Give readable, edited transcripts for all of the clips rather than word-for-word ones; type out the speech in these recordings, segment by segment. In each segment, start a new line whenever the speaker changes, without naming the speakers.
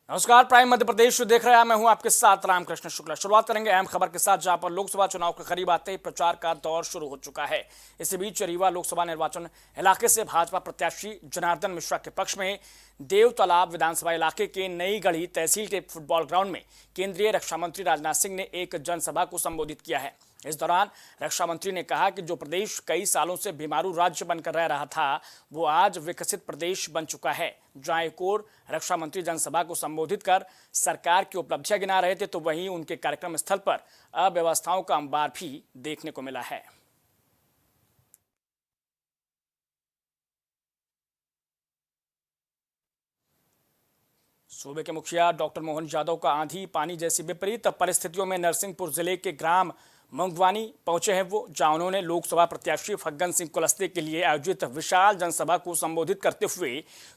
नमस्कार, प्राइम मध्य प्रदेश देख रहे हैं। मैं हूं आपके साथ रामकृष्ण शुक्ला। शुरुआत करेंगे अहम खबर के साथ, जहां पर लोकसभा चुनाव के करीब आते ही प्रचार का दौर शुरू हो चुका है। इसी बीच रीवा लोकसभा निर्वाचन इलाके से भाजपा प्रत्याशी जनार्दन मिश्रा के पक्ष में देव तालाब विधानसभा इलाके के नई गढ़ी तहसील के फुटबॉल ग्राउंड में केंद्रीय रक्षा मंत्री राजनाथ सिंह ने एक जनसभा को संबोधित किया है। इस दौरान रक्षा मंत्री ने कहा कि जो प्रदेश कई सालों से बीमारू राज्य बनकर रह रहा था, वो आज विकसित प्रदेश बन चुका है। जहां एक ओर रक्षा मंत्री जनसभा को संबोधित कर सरकार की उपलब्धियां गिना रहे थे, तो वहीं उनके कार्यक्रम स्थल पर अव्यवस्थाओं का अंबार भी देखने को मिला है। सूबे के मुखिया डॉक्टर मोहन यादव का आंधी पानी जैसी विपरीत परिस्थितियों में नरसिंहपुर जिले के ग्राम मंगवानी पहुंचे हैं वो, जहां उन्होंने लोकसभा प्रत्याशी फग्गन सिंह कुलस्ते के लिए आयोजित विशाल जनसभा को संबोधित करते हुए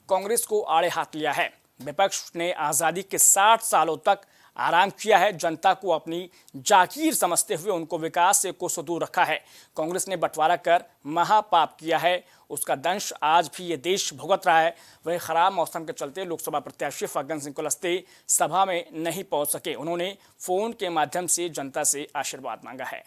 कांग्रेस को आड़े हाथ लिया है। विपक्ष ने आज़ादी के 60 सालों तक आराम किया है, जनता को अपनी जागीर समझते हुए उनको विकास से कोसों दूर रखा है। कांग्रेस ने बंटवारा कर महापाप किया है, उसका दंश आज भी ये देश भुगत रहा है। वही खराब मौसम के चलते लोकसभा प्रत्याशी फग्गन सिंह कुलस्ते सभा में नहीं पहुंच सके। उन्होंने फोन के माध्यम से जनता से आशीर्वाद मांगा है।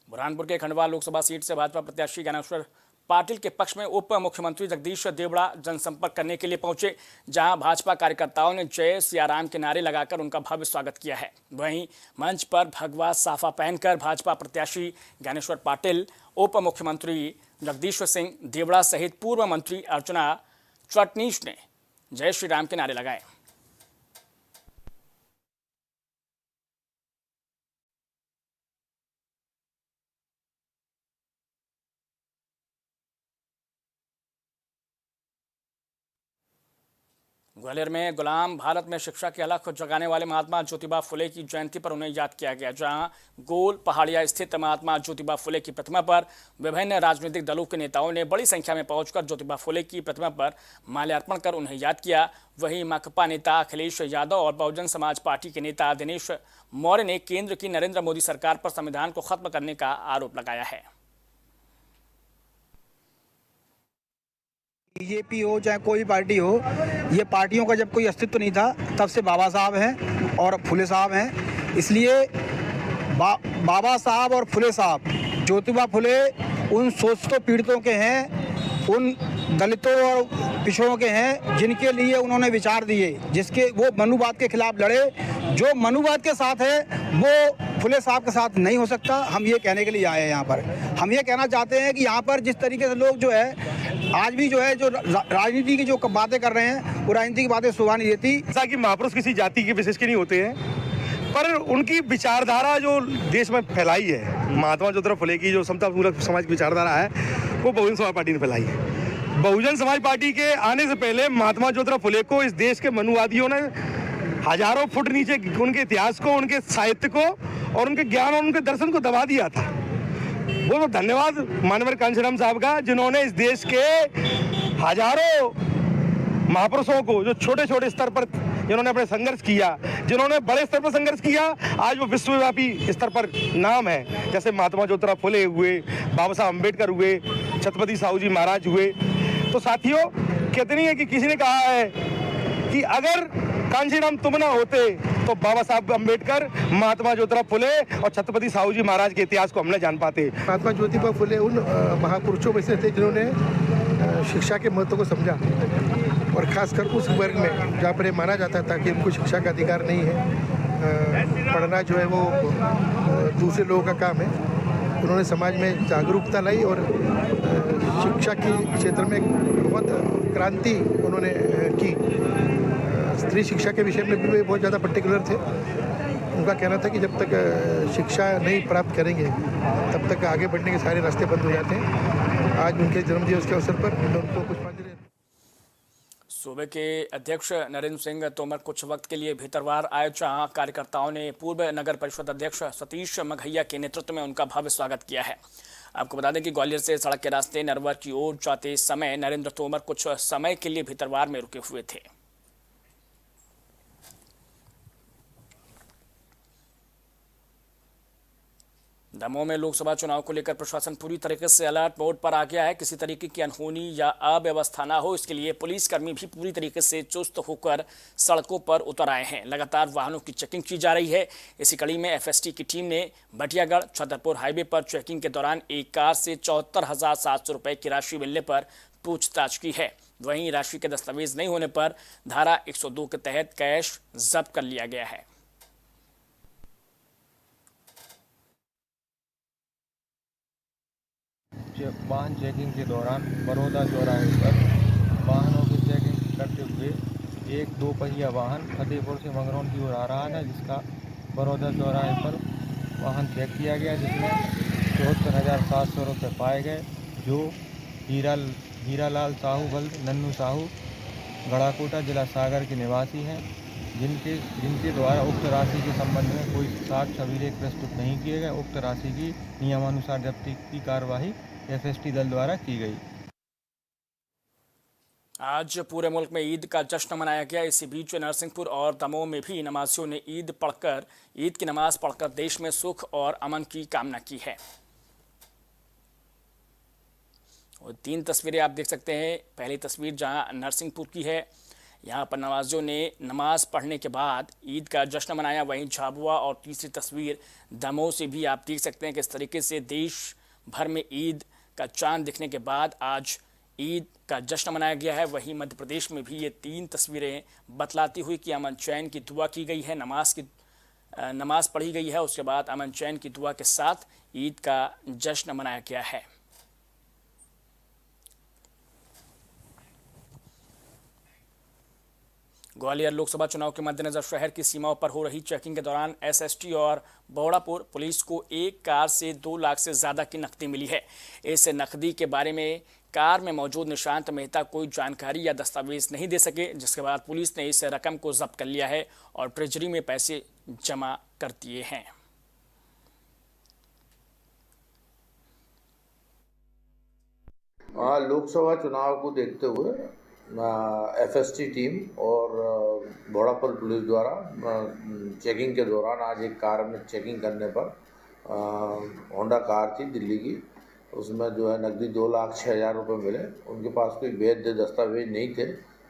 बुरहानपुर के खंडवा लोकसभा सीट से भाजपा प्रत्याशी ज्ञानेश्वर पाटिल के पक्ष में उप मुख्यमंत्री जगदीश देवड़ा जनसंपर्क करने के लिए पहुंचे, जहां भाजपा कार्यकर्ताओं ने जय सिया राम के नारे लगाकर उनका भव्य स्वागत किया है। वहीं मंच पर भगवा साफा पहनकर भाजपा प्रत्याशी ज्ञानेश्वर पाटिल, उप मुख्यमंत्री जगदीश सिंह देवड़ा सहित पूर्व मंत्री अर्चना चटनीश ने जय श्री राम के नारे लगाए। ग्वालियर में गुलाम भारत में शिक्षा की अलख जगाने वाले महात्मा ज्योतिबा फुले की जयंती पर उन्हें याद किया गया, जहां गोल पहाड़िया स्थित महात्मा ज्योतिबा फुले की प्रतिमा पर विभिन्न राजनीतिक दलों के नेताओं ने बड़ी संख्या में पहुंचकर ज्योतिबा फुले की प्रतिमा पर माल्यार्पण कर उन्हें याद किया। वहीं माकपा नेता अखिलेश यादव और बहुजन समाज पार्टी के नेता दिनेश मौर्य ने केंद्र की नरेंद्र मोदी सरकार पर संविधान को खत्म करने का आरोप लगाया है।
बीजेपी हो चाहे कोई पार्टी हो, ये पार्टियों का जब कोई अस्तित्व नहीं था तब से बाबा साहब हैं और फुले साहब हैं। इसलिए बाबा साहब और फुले साहब, ज्योतिबा फुले उन शोषितों पीड़ितों के हैं, उन दलितों और पिछड़ों के हैं जिनके लिए उन्होंने विचार दिए, जिसके वो मनुवाद के खिलाफ लड़े। जो मनुवाद के साथ है वो फुले साहब के साथ नहीं हो सकता। हम ये कहने के लिए आए हैं यहाँ पर। हम ये कहना चाहते हैं कि यहाँ पर जिस तरीके से लोग जो है आज भी जो है जो राजनीति की जो बातें कर रहे हैं, वो राजनीति की बातें शोभा नहीं देती।
ऐसा कि महापुरुष किसी जाति के विशेष के नहीं होते हैं, पर उनकी विचारधारा जो देश में फैलाई है, महात्मा ज्योतिबा फुले की जो समतापूर्वक समाज की विचारधारा है, वो बहुजन समाज पार्टी ने फैलाई है। बहुजन समाज पार्टी के आने से पहले महात्मा ज्योतिबा फुले को इस देश के मनुवादियों ने हजारों फुट नीचे उनके इतिहास को, उनके साहित्य को और उनके ज्ञान और उनके दर्शन को दबा दिया था। वो धन्यवाद माननीय कांशीराम साहब का, जिन्होंने इस देश के हजारों महापुरुषों को, जो छोटे छोटे स्तर पर जिन्होंने अपने संघर्ष किया, जिन्होंने बड़े स्तर पर संघर्ष किया, आज वो विश्वव्यापी स्तर पर नाम है। जैसे महात्मा ज्योतिबा फुले हुए, बाबा साहब अम्बेडकर हुए, छत्रपति साहू जी महाराज हुए। तो साथियों, कहते नहीं है कि किसी ने कहा है कि अगर कांशीराम तुम ना होते तो बाबा साहब अम्बेडकर, महात्मा ज्योतिबा फुले और छत्रपति साहू जी महाराज के इतिहास को हम न जान पाते।
महात्मा ज्योतिबा फुले उन महापुरुषों में से थे जिन्होंने शिक्षा के महत्व को समझा, और खासकर उस वर्ग में जहाँ पर ये माना जाता था कि उनको शिक्षा का अधिकार नहीं है, पढ़ना जो है वो दूसरे लोगों का काम है। उन्होंने समाज में जागरूकता लाई और शिक्षा के क्षेत्र में बहुत क्रांति उन्होंने की। स्त्री शिक्षा के विषय में भी वे बहुत ज़्यादा पर्टिकुलर थे। उनका कहना था कि जब तक शिक्षा नहीं प्राप्त करेंगे तब तक आगे बढ़ने के सारे रास्ते बंद हो जाते हैं। आज उनके जन्मदिवस के अवसर पर उनको पुष्पांजलि।
सूबे के अध्यक्ष नरेंद्र सिंह तोमर कुछ वक्त के लिए भीतरवार आए, जहां कार्यकर्ताओं ने पूर्व नगर परिषद अध्यक्ष सतीश मघैया के नेतृत्व में उनका भव्य स्वागत किया है। आपको बता दें कि ग्वालियर से सड़क के रास्ते नरवर की ओर जाते समय नरेंद्र तोमर कुछ समय के लिए भीतरवार में रुके हुए थे। दमोह में लोकसभा चुनाव को लेकर प्रशासन पूरी तरीके से अलर्ट मोड पर आ गया है। किसी तरीके की अनहोनी या अव्यवस्था ना हो, इसके लिए पुलिसकर्मी भी पूरी तरीके से चुस्त होकर सड़कों पर उतर आए हैं। लगातार वाहनों की चेकिंग की जा रही है। इसी कड़ी में एफएसटी की टीम ने भटियागढ़ छतरपुर हाईवे पर चेकिंग के दौरान एक कार से 74,700 रुपए की राशि मिलने पर पूछताछ की है। वहीं राशि के दस्तावेज नहीं होने पर धारा 102 के तहत कैश जब्त कर लिया गया है।
वाहन चेकिंग के दौरान बड़ौदा चौराहे पर वाहनों की चेकिंग करते हुए एक 2 पहिया वाहन फतेहपुर से मंगरौन की ओर आ रहा है, जिसका बड़ौदा चौराहे पर वाहन चेक किया गया, जिसमें 74,700 रुपये पाए गए, जो हीरालाल साहू बल्द नन्नू साहू गड़ाकोटा जिला सागर के निवासी हैं, जिनके द्वारा उक्त राशि के संबंध में कोई साक्ष्य अभिलेख प्रस्तुत नहीं किए गए। उक्त राशि की नियमानुसार जब्ती की कार्यवाही एफएसटी दल द्वारा की गई।
आज पूरे मुल्क में ईद का जश्न मनाया गया। इसी बीच नरसिंहपुर और दमोह में भी नमाजियों ने ईद की नमाज पढ़कर देश में सुख और अमन की कामना की है। और 3 तस्वीरें आप देख सकते हैं। पहली तस्वीर जहां नरसिंहपुर की है, यहाँ पर नमाजियों ने नमाज पढ़ने के बाद ईद का जश्न मनाया। वहीं झाबुआ और तीसरी तस्वीर दमोह से भी आप देख सकते हैं कि इस तरीके से देश भर में ईद का चांद दिखने के बाद आज ईद का जश्न मनाया गया है। वहीं मध्य प्रदेश में भी ये 3 तस्वीरें बतलाती हुई कि अमन चैन की दुआ की गई है, नमाज पढ़ी गई है, उसके बाद अमन चैन की दुआ के साथ ईद का जश्न मनाया गया है। ग्वालियर लोकसभा चुनाव के मद्देनजर शहर की सीमाओं पर हो रही चेकिंग के दौरान एसएसटी और बौड़ापुर पुलिस को एक कार से 2 लाख से ज्यादा की नकदी मिली है। इस नकदी के बारे में कार में मौजूद निशांत मेहता कोई जानकारी या दस्तावेज नहीं दे सके, जिसके बाद पुलिस ने इस रकम को जब्त कर लिया है और ट्रेजरी में पैसे जमा कर दिए हैं।
लोकसभा चुनाव को देखते हुए एफएसटी टीम और बौड़ापुर पुलिस द्वारा चेकिंग के दौरान आज एक कार में चेकिंग करने पर होंडा कार थी दिल्ली की, उसमें जो है नकदी 2,06,000 रुपये मिले। उनके पास कोई वैध दस्तावेज नहीं थे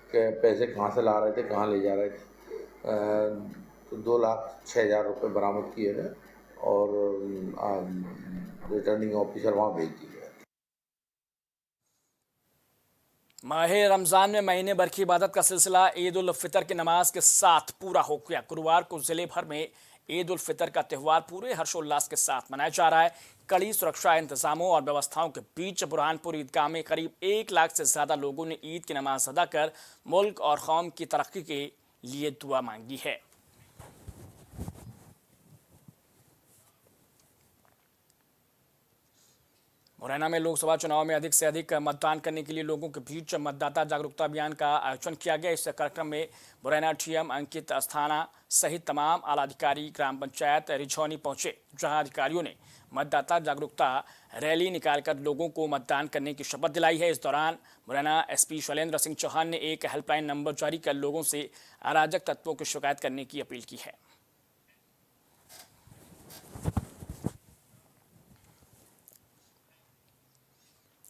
कि पैसे कहाँ से ला रहे थे, कहाँ ले जा रहे थे। तो 2,06,000 रुपये बरामद किए गए और रिटर्निंग ऑफिसर वहाँ भेज दिए।
माह रमज़ान में महीने भर की इबादत का सिलसिला ईद उल फितर की नमाज के साथ पूरा हो गया। गुरुवार को जिले भर में ईद उल फितर का त्यौहार पूरे हर्षोल्लास के साथ मनाया जा रहा है। कड़ी सुरक्षा इंतजामों और व्यवस्थाओं के बीच बुरहानपुर ईदगाह में करीब 1 लाख से ज़्यादा लोगों ने ईद की नमाज अदा कर मुल्क और कौम की तरक्की के लिए दुआ मांगी है। मुरैना में लोकसभा चुनाव में अधिक से अधिक मतदान करने के लिए लोगों के बीच मतदाता जागरूकता अभियान का आयोजन किया गया। इस कार्यक्रम में मुरैना डीएम अंकित अस्थाना सहित तमाम आला अधिकारी ग्राम पंचायत रिझौनी पहुंचे, जहां अधिकारियों ने मतदाता जागरूकता रैली निकालकर लोगों को मतदान करने की शपथ दिलाई है। इस दौरान मुरैना एसपी शैलेंद्र सिंह चौहान ने एक हेल्पलाइन नंबर जारी कर लोगों से अराजक तत्वों की शिकायत करने की अपील की है।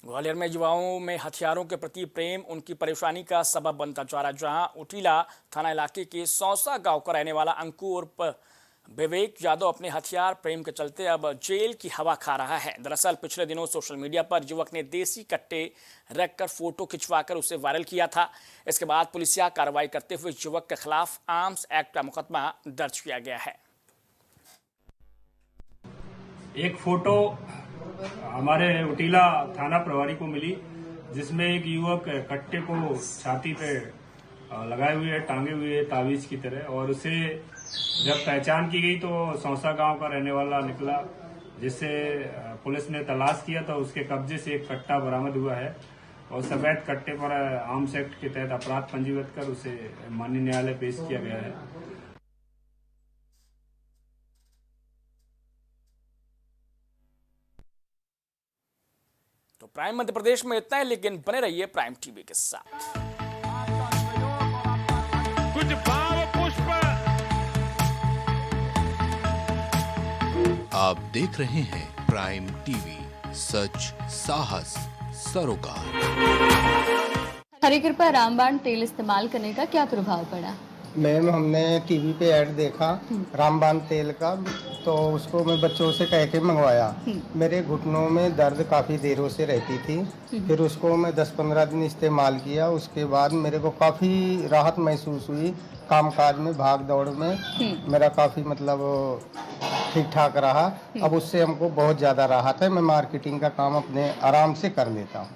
ग्वालियर में युवाओं में हथियारों के प्रति प्रेम उनकी परेशानी का सबब बनता जा रहा है, जहां उटीला थाना इलाके के सौसा गांव का रहने वाला अंकु उर्फ विवेक यादव अपने हथियार प्रेम के चलते अब जेल की हवा खा रहा है। दरअसल पिछले दिनों सोशल मीडिया पर युवक ने देसी कट्टे रखकर फोटो खिंचवाकर उसे वायरल किया था। इसके बाद पुलिसिया कार्रवाई करते हुए युवक के खिलाफ आर्म्स एक्ट का मुकदमा दर्ज किया गया है।
एक फोटो हमारे उटीला थाना प्रभारी को मिली, जिसमें एक युवक कट्टे को छाती पे लगाए हुए है, टांगे हुए है तावीज की तरह, और उसे जब पहचान की गई तो सौसा गांव का रहने वाला निकला, जिससे पुलिस ने तलाश किया तो उसके कब्जे से एक कट्टा बरामद हुआ है और सफेद कट्टे पर आर्म्स एक्ट के तहत अपराध पंजीबद्ध कर उसे माननीय न्यायालय पेश किया गया है।
तो प्राइम मध्य प्रदेश में इतना है, लेकिन बने रहिए प्राइम टीवी के साथ।
कुछ भाव पुष्प आप देख रहे हैं प्राइम टीवी, सच साहस सरोकार।
हरी कृपा रामबाण तेल इस्तेमाल करने का क्या प्रभाव पड़ा?
मैम, हमने टीवी पे ऐड देखा रामबाण तेल का, तो उसको मैं बच्चों से कह के मंगवाया। मेरे घुटनों में दर्द काफ़ी देरों से रहती थी। फिर उसको मैं 10-15 दिन इस्तेमाल किया। उसके बाद मेरे को काफ़ी राहत महसूस हुई। कामकाज में, भाग दौड़ में मेरा काफ़ी मतलब ठीक ठाक रहा। अब उससे हमको बहुत ज़्यादा राहत है। मैं मार्केटिंग का काम अपने आराम से कर लेता हूँ।